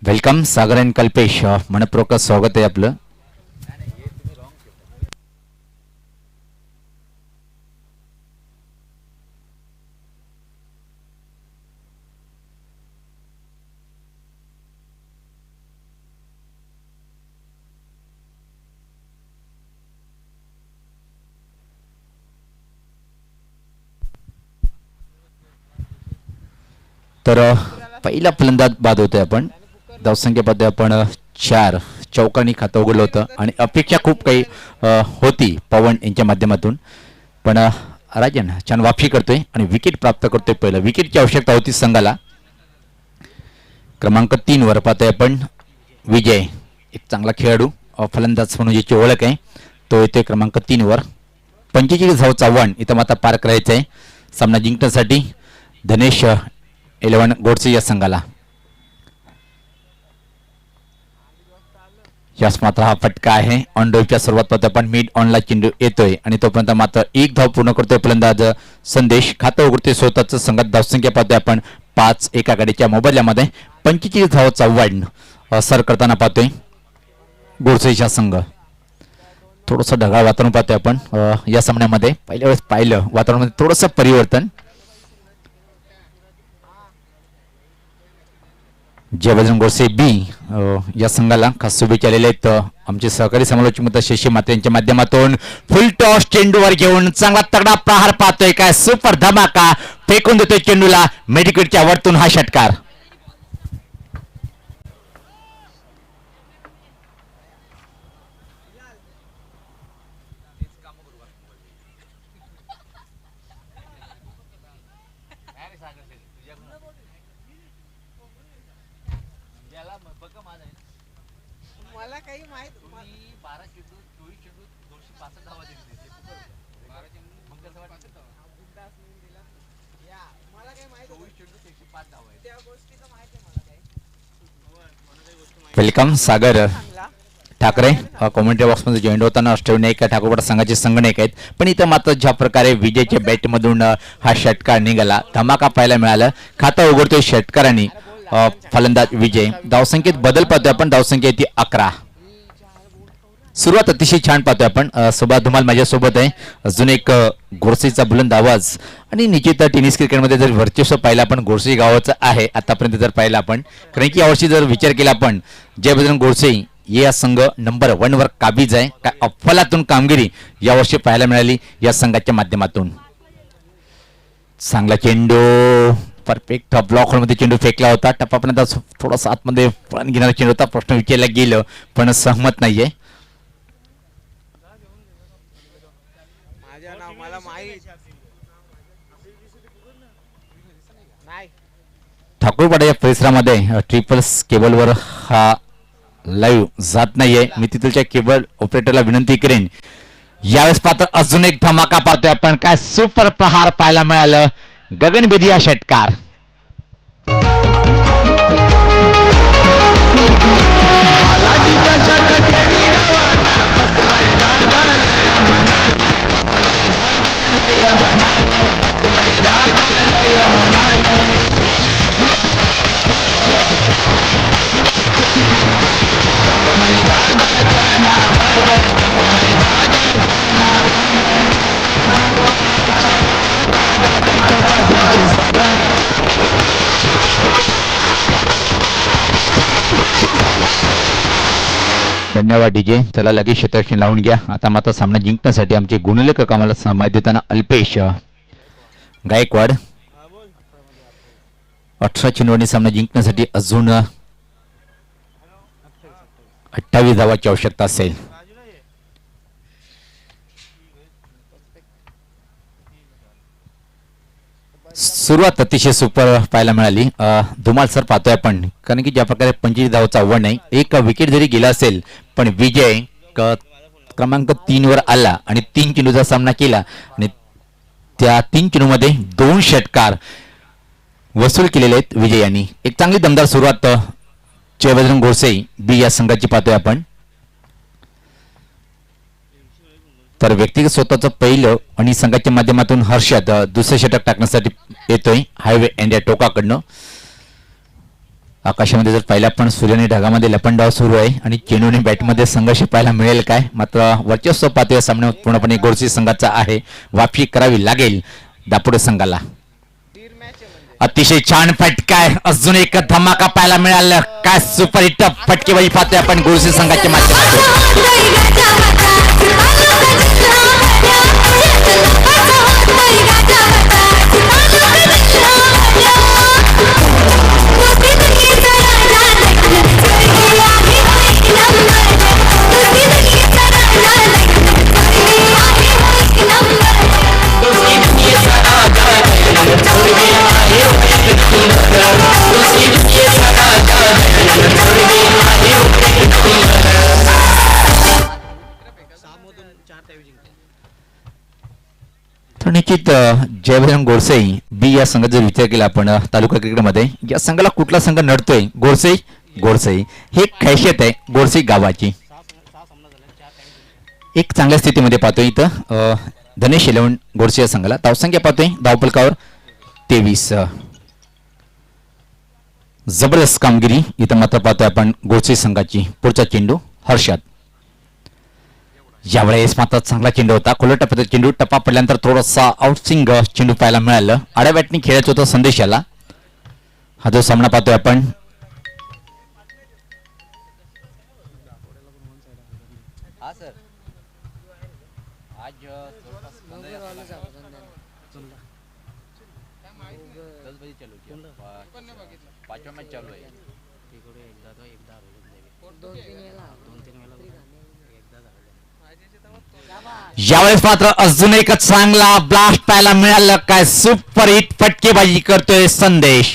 वेलकम सागर अँड कल्पेश, मनपूर्वक स्वागत आहे आपलं. तर पहिला फलंदाज बाद होतोय आपण. धावसंख्येमध्ये आपण 4 चौकांनी खातं उघडलं होतं आणि अपेक्षा खूप काही होती पवन यांच्या माध्यमातून. पण राजन छान वापशी करतोय आणि विकेट प्राप्त करतोय. पहिलं विकेटची आवश्यकता होती संघाला. क्रमांक 3 वर पाहतोय आपण विजय, एक चांगला खेळाडू फलंदाज म्हणून ज्याची ओळख आहे तो येतोय क्रमांक 3 वर. 45 धावचा आव्हान इथं मात्र पार करायचं आहे सामना जिंकण्यासाठी धनेश 11 गोडसे या संघाला. यास मात्र हा फटका आहे. ऑन ड्राईव्हच्या सुरुवात पाहतो आपण मिड ऑनला चेंडू येतोय आणि तोपर्यंत मात्र 1 धाव पूर्ण करतोय फलंदाज संदेश. खातं उघडतोय स्वतःच. संघात धावसंख्या पाहतोय आपण 5 एका गाडीच्या मोबाईलमध्ये. 45 धावचा आव्हान सर करताना पाहतोय गोडसेचा संघ. थोडंसं ढगाळ वातावरण पाहतोय आपण या सामन्यामध्ये. पहिल्या वेळेस पाहिलं वातावरणामध्ये थोडंसं परिवर्तन. जय बजरंग गोडसे बी या संघाला खास शुभेच्छा आलेल्या आहेत आमचे सहकारी समालोचक शशी मात्रे यांच्या माध्यमातून. फुल टॉस चेंडूवर घेऊन चांगला तगडा प्रहार पाहतोय. काय सुपर धमाका फेकून देतोय चेंडूला मेडिकेटच्या वरतून हा षटकार. मला काही माहित वेलकम सागर ठाकरे कॉमेंट्री बॉक्समध्ये जॉईन होताना अष्टविनायक ठाकूरवाडा संघाचे संगणक आहेत. पण इथं मात्र ज्या प्रकारे विजयच्या बॅटमधून हा षटकार निघाला धमाका पाहायला मिळाला. खातं उघडतोय षटकारांनी फलंदाज विजय. धावसंख्येत बदल पाहतोय आपण. धावसंख्या ती 11. सुरुवात अतिशय छान पाहतोय आपण. सुभाष धुमाल माझ्यासोबत आहे. अजून एक गोडसेचा बुलंद आवाज आणि निश्चित टेनिस क्रिकेटमध्ये जर वर्चस्व पाहिलं आपण गोडसे गावाचं आहे आतापर्यंत जर पाहिलं आपण. कारण की यावर्षी जर विचार केला आपण जय बजरंग गोडसे या संघ नंबर 1 वर काबीज आहे. काय अफलातून कामगिरी यावर्षी पाहायला मिळाली या संघाच्या माध्यमातून. चांगला चेंडू परफेक्ट ब्लॉक होलमध्ये चेंडू फेकला होता. टप्पापर्यंत थोडासा आतमध्ये पळून घेणारा चेंडू होता. प्रश्न विचारला गेलं पण सहमत नाहीये. माझं नाव मला माहित नाही. ठाकूरवाडा या परिसरामध्ये ट्रिपल्स केबलवर हा लाईव्ह जात नाहीये. मी तिथलच्या केबल ऑपरेटरला विनंती करेन. यावेळेस पात्र अजून एक धमाका पाहतोय आपण. काय सुपर प्रहार पाहायला मिळालं. गगनभेदी हा षटकार. धन्यवाद डीजे. चला लगेच क्षेत्ररक्षण लावून घ्या. आता मात्र सामना जिंकण्यासाठी आमचे गुणलेखक आम्हाला समय देताना अल्पेश गायकवाड. 18 चेंडूंनी सामना जिंकण्यासाठी अजून 28 धावांची आवश्यकता असेल. सुरुवात अतिशय सुपर पाहायला मिळाली. धुमाल सर पाहतोय आपण, कारण की ज्या प्रकारे 25 धावांचा आव्हान नाही, एक विकेट जरी गेला असेल पण विजय क्रमांक 3 वर आला आणि 3 चेंडूचा सामना केला आणि त्या 3 चेंडूमध्ये 2 षटकार वसूल केलेले आहेत विजय यांनी. एक चांगली दमदार सुरुवात जयबजरंग गोडसे बी या संघाची पाहतोय आपण. तर व्यक्तिगत स्वतःचं पहिलं आणि संघाच्या माध्यमातून हर्षद दुसरे षटक टाकण्यासाठी येतोय हायवे इंडिया टोकाकडनं. आकाशामध्ये जर पाहिलं आपण सूर्याने ढगामध्ये लपंडाव सुरू आहे आणि चेंडूने बॅटमध्ये संघर्ष पाहायला मिळेल काय. मात्र वर्चस्व पाहतोय सामन्यात पूर्णपणे गोडसे संघाचा आहे. वापसी करावी लागेल दापोडे संघाला. अतिशय छान फटका, अजून एक धमाका पाहायला मिळाला. काय सुपर हिट फटकेबाजी पाहतोय आपण गोडसे संघाच्या माध्यमातून. तर निश्चित जयबजरंग गोडसे बी या संघाचा जर विचार केला आपण तालुका क्रिकेटमध्ये, या संघाला कुठला संघ नडतोय? गोडसे. गोडसे हे खासियत आहे गोडसे गावाची. एक चांगल्या स्थितीमध्ये पाहतोय इथं धनेश 11 गोडसे या संघाला. धावसंख्या पाहतोय धावपलकावर 23. जबरदस्त कामगिरी इथं मात्र पाहतोय आपण गोडसे संघाची. पुढचा चेंडू हर्षद. यावेळेस मात्र चांगला चेंडू होता, खुल्या टप्प्याचा चेंडू. टप्पा पडल्यानंतर थोडासा आउटस्विंग चेंडू पाहायला मिळालं. आड्या बॅटने खेळायचं होतं संदेशाला. हा जो सामना पाहतोय आपण यावेळेस मात्र अजून एक चांगला ब्लास्ट पाहायला मिळालं. काय सुपर हिट फटकेबाजी करतोय संदेश.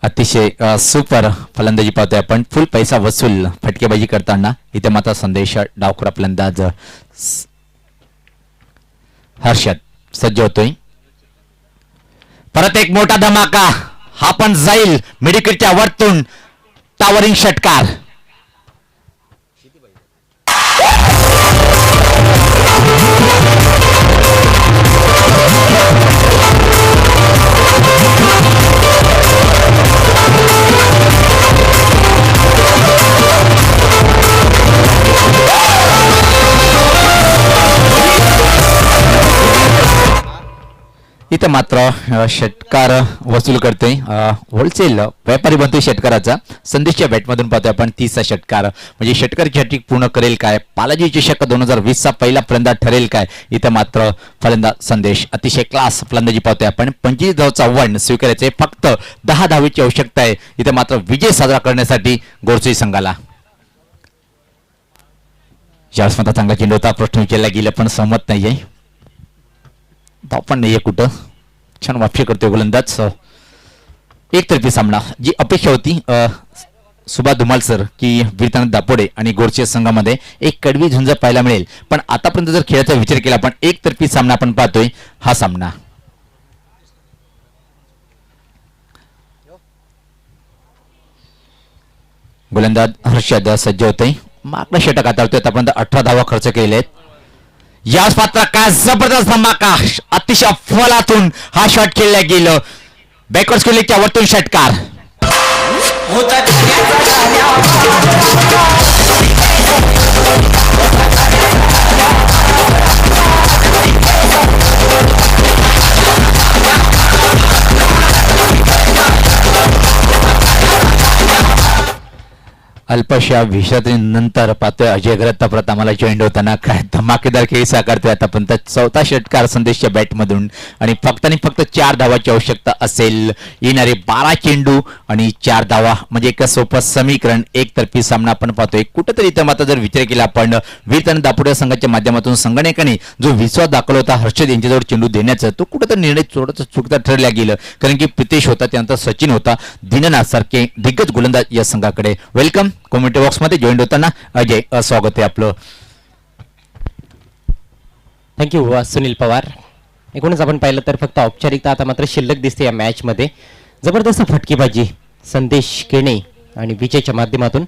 अतिशय सुपर फलंदाजी पाहतोय आपण. फुल पैसा वसूल फटकेबाजी करताना इथे मात्र संदेश डावखुरा फलंदाज हर्षद सज्ज होतोय. परत एक मोठा धमाका, हा पण जाईल मिडविकेटच्या वरतून. टावरिंग षटकार. इथं मात्र षटकार वसूल करते होलसेल व्यापारी बनतोय षटकाराचा. संदेशच्या बॅटमधून पाहतोय आपण 30चा षटकार. म्हणजे षटकारची हॅट्रिक पूर्ण करेल काय? बालाजी चषक 2020चा पहिला फलंदाज ठरेल काय? इथं मात्र फलंदाज संदेश अतिशय क्लास फलंदाजी पाहतोय आपण. 25 धावांचं आव्हान स्वीकारायचे, फक्त 10 धावेची आवश्यकता आहे. इथं मात्र विजय साजरा करण्यासाठी गोडसे संघाला. ज्यावेळेस मात्र चांगला चेंडू होता, प्रश्न विचारला गेला पण सहमत नाहीये. धाव पण नाहीये कुठं. छान वाफी करतोय गोलंदाज. एकतर्फी सामना जी अपेक्षा होती सुभाष धुमाल सर की वीरतानंद दापोडे आणि गोरचे संघामध्ये एक कडवी झुंज पाहायला मिळेल, पण आतापर्यंत जर खेळाचा विचार केला आपण एकतर्फी सामना आपण पाहतोय हा सामना. गोलंदाज हर्षद सज्ज होते, मागला षटक हाताळतोय. आतापर्यंत 18 धावा खर्च केलेले आहेत. याच पात्र काय जबरदस्त धमाका, अतिशय फलातून हा शॉट खेळला गेलं. बॅकवर्ड स्किलच्या वरतून षटकार. अल्पशा विश्रांतीनंतर पाहतोय अजय ग्रत्ता परत आम्हाला जॉईंट होताना काय धमाकेदार खेळ साकारतोय. आतापर्यंत 4था षटकार संदेशच्या बॅटमधून आणि फक्त 4 धावाची आवश्यकता असेल. येणारे 12 चेंडू आणि 4 धावा म्हणजे एक सोपं समीकरण. एकतर्फी सामना आपण पाहतोय. कुठेतरी इथं मात्र जर विचार केला आपण वीरतानंद दापोडे संघाच्या माध्यमातून संगणकाने जो विश्वास दाखवला होता हर्षद यांच्याजवळ चेंडू देण्याचा, तो कुठेतरी निर्णय थोडासा चुकता ठरला गेलं. कारण की प्रितेश होता, त्यानंतर सचिन होता, दिननाथ सारखे दिग्गज गोलंदाज या संघाकडे. वेलकम कॉमेंट्री बॉक्स मध्ये जॉईन होताना अजय स्वागत आहे आपलं. थँक्यू सुनील पवार. एकूणच आपण पाहिलं तर फक्त औपचारिकता आता मात्र शिल्लक दिसते या मॅच मध्ये. जबरदस्त फटकेबाजी संदेश केणे आणि विजयच्या माध्यमातून.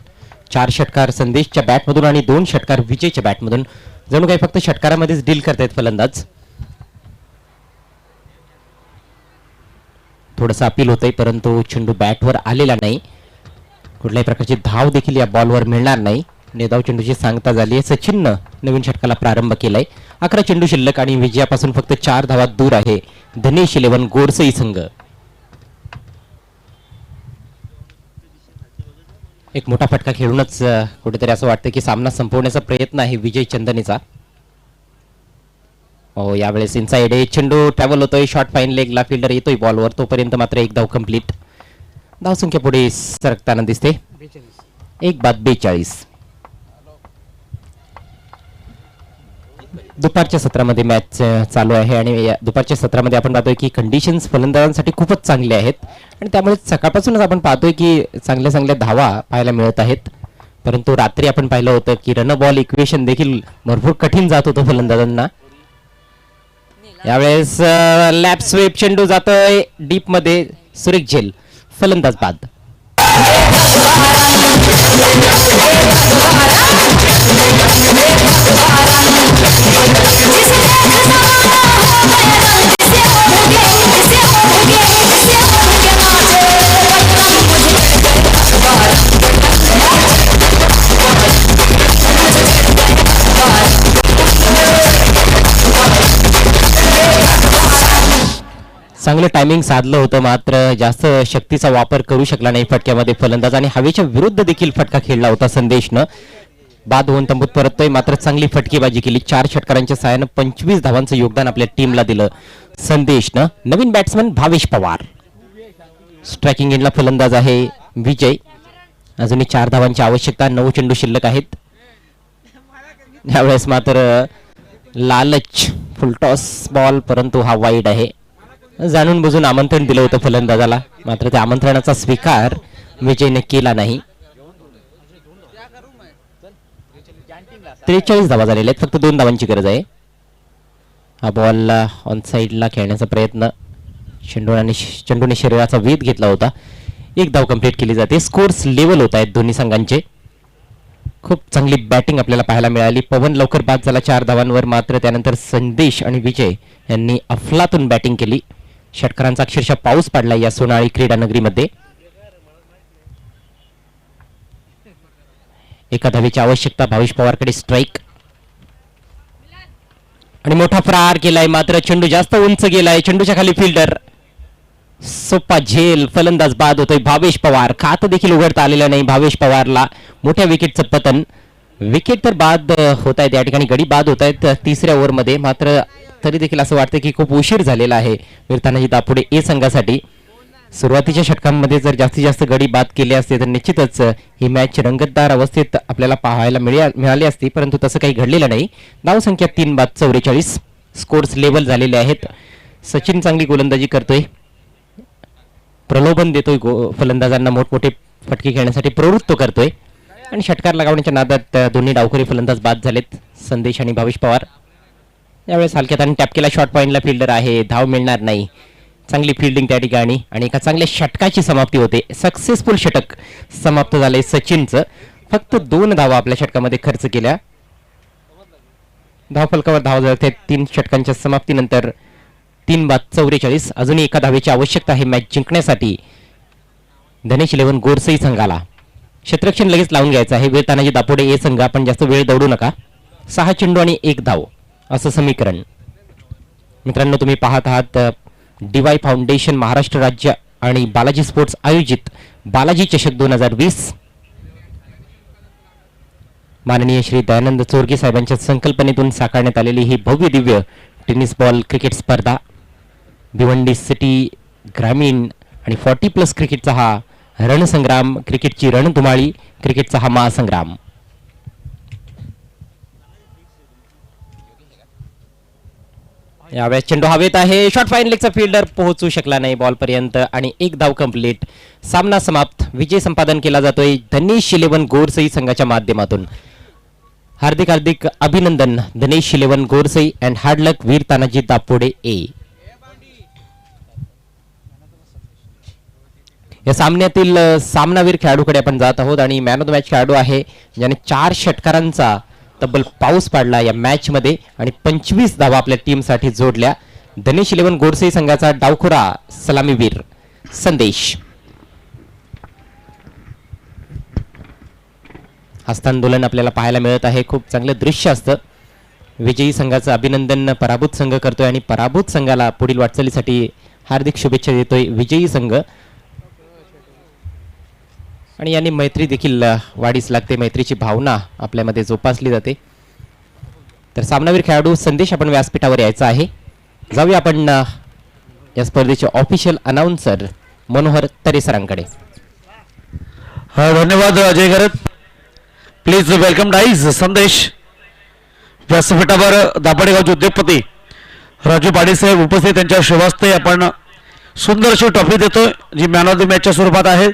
4 षटकार संदेशच्या बॅटमधून आणि 2 षटकार विजयच्या बॅटमधून. जणू काही फक्त षटकारामध्येच डील करतायत फलंदाज. थोडंसं अपील होतंय परंतु चेंडू बॅटवर आलेला नाही. कुठल्याही प्रकारची धाव देखील या बॉलवर मिळणार नाही. नेदाव चेंडूची सांगता झाली आहे. सचिननं नवीन षटकाला प्रारंभ केलाय. 11 चेंडू शिल्लक आणि विजयापासून फक्त 4 धावा दूर आहे धनेश 11 गोडसई संघ. एक मोठा फटका खेळूनच कुठेतरी असं वाटतं की सामना संपवण्याचा प्रयत्न आहे विजय चंदनेचा. हो, यावेळेस इनसाइड चेंडू ट्रॅव्हल होतोय. शॉर्ट फाईन लेगला फिल्डर येतोय बॉलवर. तोपर्यंत मात्र 1 धाव कंप्लीट. धावसंख्या पुढे सरकताना दिसते. 1/42. दुपारच्या सत्रामध्ये मॅच चालू आहे आणि या दुपारच्या सत्रामध्ये आपण पाहतोय की कंडिशन्स फलंदाजांसाठी खूपच चांगले आहेत आणि त्यामुळे सकाळपासूनच आपण पाहतोय की चांगल्या धावा पाहायला मिळत आहेत. परंतु रात्री आपण पाहिलं होतं की रन बॉल इक्वेशन देखील भरपूर कठीण जात होतं फलंदाजांना. यावेळेस लॅप स्वीप चेंडू जातोय डीप मध्ये. सुरेख झेल फलंदाज बाद. चांगलं टायमिंग साधलं होतं मात्र जास्त शक्तीचा वापर करू शकला नाही फटक्यामध्ये फलंदाज आणि हवेच्या विरुद्ध देखील फटका खेळला होता संदेशनं. बाद होऊन तंबूत परततोय मात्र चांगली फटकेबाजी केली. 4 षटकारांच्या सहाय्यानं 25 धावांचं योगदान आपल्या टीमला दिलं संदेशनं. नवीन बॅट्समन भावेश पवार. स्ट्रायकिंग एंडला फलंदाज आहे विजय. अजूनही 4 धावांची आवश्यकता. 9 चेंडू शिल्लक आहेत. यावेळेस मात्र लालच फुलटॉस बॉल परंतु हा वाईड आहे. जाणून बुजून आमंत्रण दिलं होतं फलंदाजाला मात्र त्या आमंत्रणाचा स्वीकार विजयने केला नाही. 43 धावा झालेल्या आहेत. फक्त 2 धावांची गरज आहे. हा बॉल ऑन साईडला खेळण्याचा प्रयत्न. चेंडूने शरीराचा वेध घेतला होता. 1 धाव कंप्लीट केली जाते. स्कोर्स लेवल होत आहेत दोन्ही संघांचे. खूप चांगली बॅटिंग आपल्याला पाहायला मिळाली. पवन लवकर बाद झाला 4 धावांवर मात्र त्यानंतर संदेश आणि विजय यांनी अफलातून बॅटिंग केली. षटकारांचा अक्षरशः पाऊस पडला या सोनाळी क्रीडा नगरीमध्ये. 1 धावेची आवश्यकता. भावेश पवारकडे स्ट्राईक आणि मोठा प्रहार केलाय मात्र चेंडू जास्त उंच गेलाय. चेंडूच्या खाली फिल्डर. सोपा झेल फलंदाज बाद होतोय भावेश पवार. खात देखील उघडता आलेलं नाही भावेश पवारला. मोठ्या विकेटचं पतन. विकेट तर बाद होत आहेत या ठिकाणी. गडी बाद होत आहेत 3ऱ्या ओव्हरमध्ये मात्र तरी देखील असं वाटतं की खूप उशीर झालेला आहे वीरतानाजी दापोडे ए संघासाठी. सुरुवातीच्या षटकांमध्ये जर जास्तीत जास्त गडी बाद केले असते तर निश्चितच ही मॅच रंगतदार अवस्थेत आपल्याला पाहायला मिळाली असती परंतु तसं काही घडलेलं नाही. धावसंख्या 3/44. स्कोर्स लेवल झालेले आहेत. सचिन चांगली गोलंदाजी करतोय. प्रलोभन देतोय फलंदाजांना मोठमोठे फटके खेळण्यासाठी प्रवृत्त करतोय आणि षटकार लगावण्याच्या नादात दोन्ही डावखुरी फलंदाज बाद झालेत, संदेश आणि भावेश पवार. यावेळेस हलक्यात आणि टॅप केला शॉट पॉईंटला फिल्डर आहे, धाव मिळणार नाही. चांगली फिल्डिंग त्या ठिकाणी आणि एका चांगल्या षटकाची समाप्ती होते. सक्सेसफुल षटक समाप्त झाले सचिनचं. फक्त 2 धावा आपल्या षटकामध्ये खर्च केल्या. धावफलकावर धाव झाले 3 षटकांच्या समाप्तीनंतर 3/44. अजूनही एका धावेची आवश्यकता आहे मॅच जिंकण्यासाठी धनेश 11 गोरसई संघाला. क्षेत्ररक्षण लगेच लावून घ्यायचं आहे. वेळ तानाजी दापोडे ए संघ, आपण जास्त वेळ दौडू नका. 6 चेंडू आणि 1 धाव असं समीकरण. मित्रांनो, तुम्ही पाहत आहात DY फाउंडेशन महाराष्ट्र राज्य आणि बालाजी स्पोर्ट्स आयोजित बालाजी चषक 2020. माननीय श्री दयानंद चोरगे साहेबांच्या संकल्पनेतून साकारण्यात आलेली ही भव्य दिव्य टेनिस बॉल क्रिकेट स्पर्धा, भिवंडी सिटी ग्रामीण आणि 40+ क्रिकेटचा हा रणसंग्राम, क्रिकेटची रणधुमाळी, क्रिकेटचा हा महासंग्राम. यावेळेस चेंडू हवेत आहे. शॉट फाईन लेगचा फिल्डर पोहोचू शकला नाही बॉल पर्यंत आणि 1 धाव कंप्लीट. सामना समाप्त. विजय संपादन केला जातोय धनेश 11 गोरसई संघाच्या माध्यमातून. हार्दिक हार्दिक अभिनंदन धनेश 11 गोरसई अँड हार्ड लक वीर तानाजी दापोडे ए. या सामन्यातील सामनावीर खेळाडूकडे आपण जात आहोत आणि मॅन ऑफ द मॅच खेळाडू आहे ज्याने 4 षटकारांचा तब्बल पाऊस पाडला या मॅच मध्ये आणि 25 धावा आपल्या टीमसाठी जोडल्या. धनेश 11 गोरसई संघाचा डावखुरा सलामीवीर संदेश. हस्तांदोलन आपल्याला पाहायला मिळत आहे. खूप चांगलं दृश्य असतं. विजयी संघाचं अभिनंदन पराभूत संघ करतोय आणि पराभूत संघाला पुढील वाटचालीसाठी हार्दिक शुभेच्छा देतोय विजयी संघ. आणि यांनी मैत्री देखील वाढीस लागते. मैत्रीची भावना आपल्यामध्ये जोपासली जाते. तर सामनावीर खेळाडू संदेश आपण व्यासपीठावर यायचा आहे. जाऊया आपण या स्पर्धेचे ऑफिशियल अनाउन्सर मनोहर तरे सरांकडे. धन्यवाद अजय गरत. प्लीज वेलकम डाईज संदेश. व्यासपीठावर दापाडेगावचे उद्योगपती राजू पाटील साहेब उपस्थित, त्यांच्या शुभास्ते आपण सुंदर अशी ट्रॉफी देतोय जी मॅन ऑफ द मॅचच्या स्वरूपात आहे.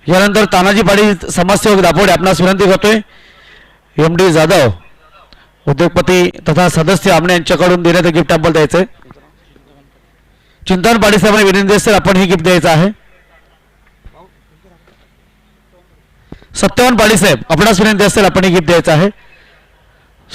यानंतर तानाजी पाटील समाजसेवक दापोडे आपणास विनंती करतोय MD जाधव उद्योगपती तथा सदस्य आमने यांच्याकडून देण्यात गिफ्ट आपण द्यायचंय. चिंतन पाटील साहेबांनी विनंती असेल आपण ही गिफ्ट द्यायचं आहे. सत्यवान पाटील साहेब आपणास विनंती असेल आपण ही गिफ्ट द्यायचं आहे.